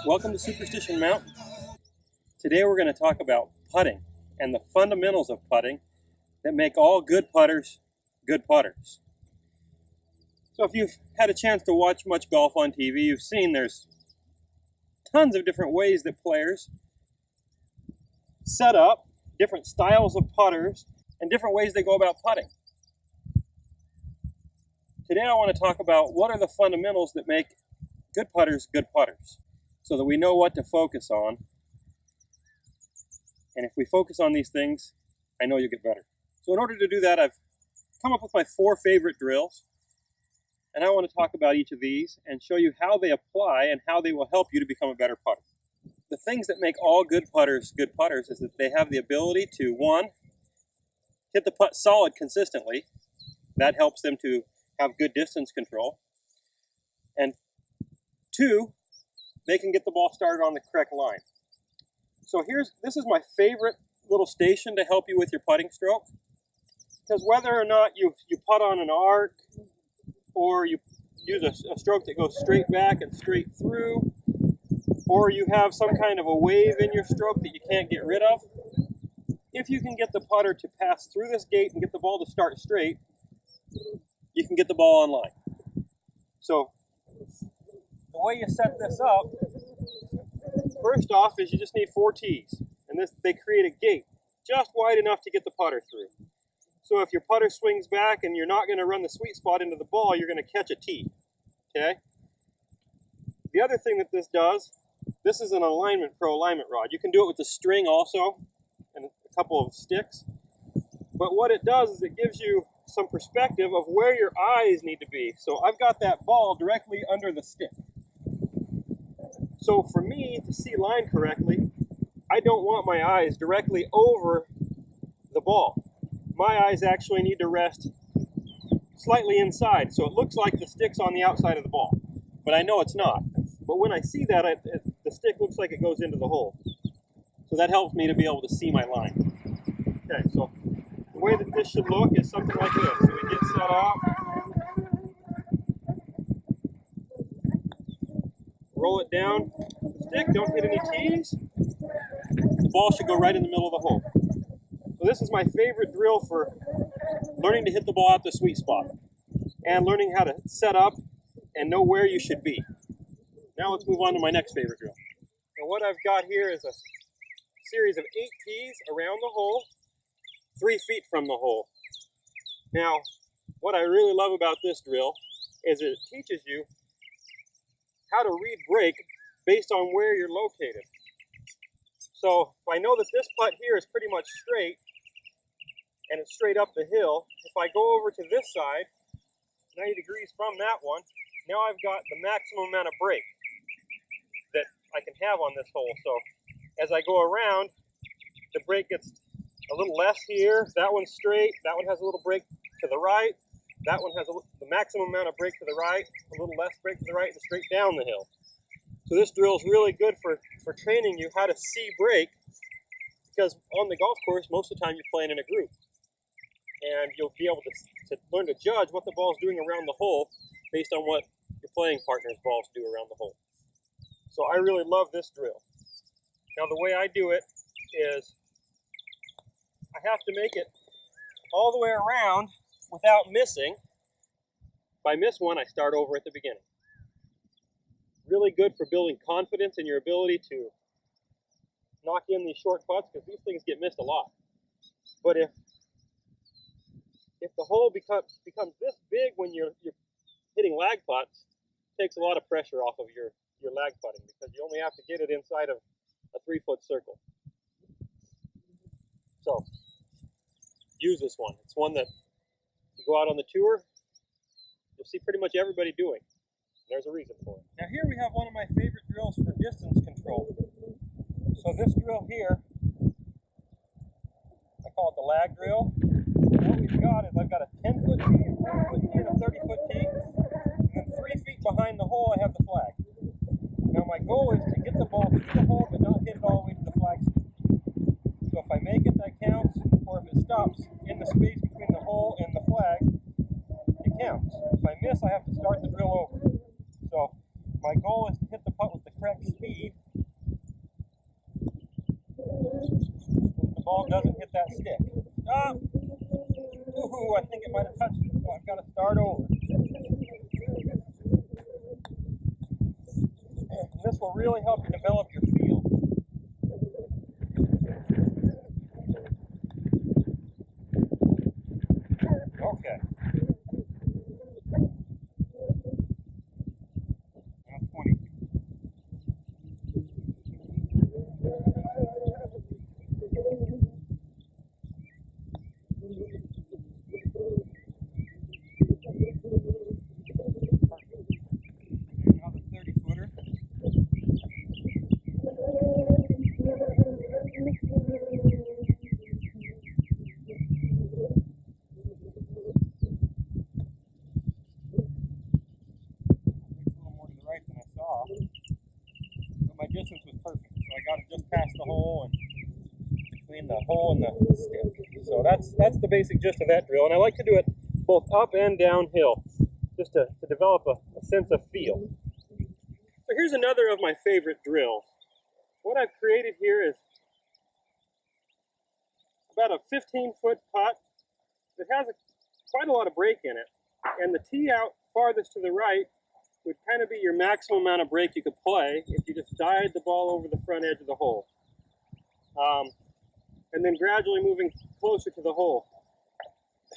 Welcome to Superstition Mountain. Today we're going to talk about putting and the fundamentals of putting that make all good putters good putters. So if you've had a chance to watch much golf on TV, you've seen there's tons of different ways that players set up, different styles of putters, and different ways they go about putting. Today I want to talk about what are the fundamentals that make good putters, so that we know what to focus on. And if we focus on these things, I know you'll get better. So in order to do that, I've come up with my 4 favorite drills, and I want to talk about each of these and show you how they apply and how they will help you to become a better putter. The things that make all good putters is that they have the ability to, 1, hit the putt solid consistently. That helps them to have good distance control. And 2, they can get the ball started on the correct line. So this is my favorite little station to help you with your putting stroke. Because whether or not you putt on an arc, or you use a stroke that goes straight back and straight through, or you have some kind of a wave in your stroke that you can't get rid of, if you can get the putter to pass through this gate and get the ball to start straight, you can get the ball on line. So the way you set this up, first off, is you just need 4 tees. And they create a gate just wide enough to get the putter through. So if your putter swings back and you're not going to run the sweet spot into the ball, you're going to catch a tee. Okay? The other thing that this does, this is an pro alignment rod. You can do it with a string also and a couple of sticks. But what it does is it gives you some perspective of where your eyes need to be. So I've got that ball directly under the stick. So for me to see line correctly, I don't want my eyes directly over the ball. My eyes actually need to rest slightly inside, so it looks like the stick's on the outside of the ball. But I know it's not. But when I see that, the stick looks like it goes into the hole. So that helps me to be able to see my line. Okay, so the way that this should look is something like this. So we get set up, roll it down the stick, don't hit any tees. The ball should go right in the middle of the hole. So this is my favorite drill for learning to hit the ball out the sweet spot and learning how to set up and know where you should be. Now let's move on to my next favorite drill. And what I've got here is a series of 8 tees around the hole, 3 feet from the hole. Now, what I really love about this drill is it teaches you how to read break based on where you're located. So if I know that this putt here is pretty much straight, and it's straight up the hill, if I go over to this side, 90 degrees from that one, now I've got the maximum amount of break that I can have on this hole. So as I go around, the break gets a little less here. That one's straight, that one has a little break to the right, that one has the maximum amount of break to the right, a little less break to the right, and straight down the hill. So this drill is really good for training you how to see break, because on the golf course, most of the time you're playing in a group. And you'll be able to learn to judge what the ball's doing around the hole based on what your playing partner's balls do around the hole. So I really love this drill. Now the way I do it is I have to make it all the way around without missing. If I miss one, I start over at the beginning. Really good for building confidence in your ability to knock in these short putts, because these things get missed a lot. But if the hole becomes this big when you're hitting lag putts, it takes a lot of pressure off of your lag putting, because you only have to get it inside of a 3-foot circle. So use this one. It's one that you go out on the tour, you'll see pretty much everybody doing. There's a reason for it. Now here we have one of my favorite drills for distance control. So this drill here, I call it the lag drill. And what we've got is I've got a 10-foot tee, a 20-foot tee, and a 30-foot tee. And then 3 feet behind the hole, I have the flag. Now my goal is to get the ball to the hole, but not hit it all the way to the flag. So if I make it, that counts. Or if it stops in the space between the hole and the flag, it counts. If I miss, I have to start the drill over. So my goal is to hit the putt with the correct speed, the ball doesn't hit that stick. Ooh, I think it might have touched it, so I've got to start over. And this will really help you develop your feel. Okay. Now 20. Now the 30-footer. But my distance was perfect, so I got it just past the hole and between the hole and the stick. So that's the basic gist of that drill, and I like to do it both up and downhill, just to develop a sense of feel. So here's another of my favorite drills. What I've created here is about a 15-foot putt that has quite a lot of break in it, and the tee out farthest to the right would kind of be your maximum amount of break you could play if you just died the ball over the front edge of the hole. And then gradually moving closer to the hole.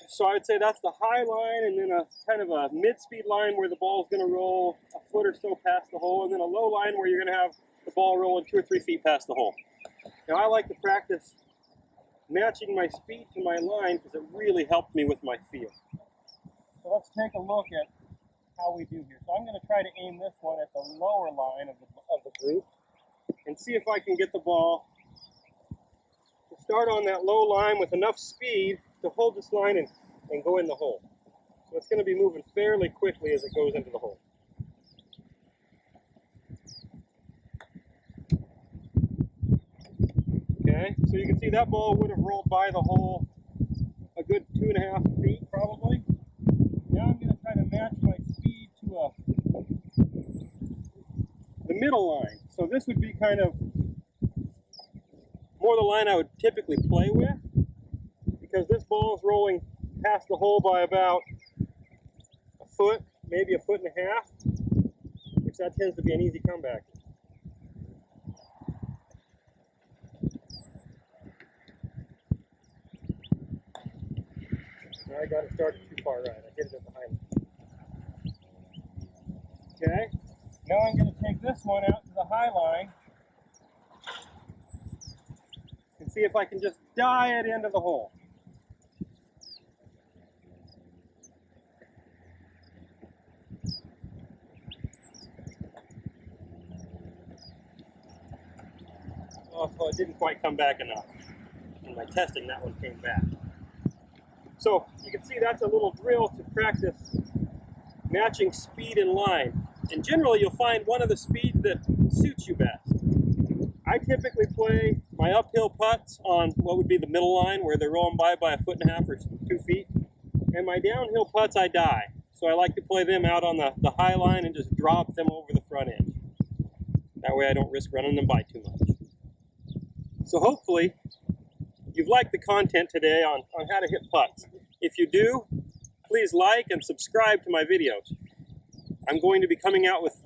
So I would say that's the high line, and then a kind of a mid-speed line where the ball is going to roll a foot or so past the hole, and then a low line where you're going to have the ball rolling 2 or 3 feet past the hole. Now I like to practice matching my speed to my line because it really helped me with my feel. So let's take a look at how we do here. So I'm going to try to aim this one at the lower line of the group and see if I can get the ball to start on that low line with enough speed to hold this line and go in the hole. So it's going to be moving fairly quickly as it goes into the hole. Okay, so you can see that ball would have rolled by the hole a good 2.5 feet probably. Now I'm going to try to match my speed to the middle line. So this would be kind of more the line I would typically play with, because this ball is rolling past the hole by about a foot, maybe a 1.5 feet, which that tends to be an easy comeback. Now I got it started too far right. I hit it at the high line. Okay, now I'm going to take this one out to the high line and see if I can just die it into the hole. Oh, well, it didn't quite come back enough. In my testing, that one came back. So you can see that's a little drill to practice matching speed and line. And generally you'll find one of the speeds that suits you best. I typically play my uphill putts on what would be the middle line where they're rolling by a 1.5 feet or 2 feet. And my downhill putts I die. So I like to play them out on the high line and just drop them over the front edge. That way I don't risk running them by too much. So hopefully you've liked the content today on how to hit putts. If you do, please like and subscribe to my videos. I'm going to be coming out with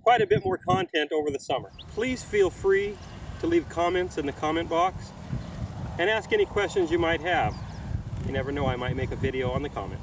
quite a bit more content over the summer. Please feel free to leave comments in the comment box and ask any questions you might have. You never know, I might make a video on the comment.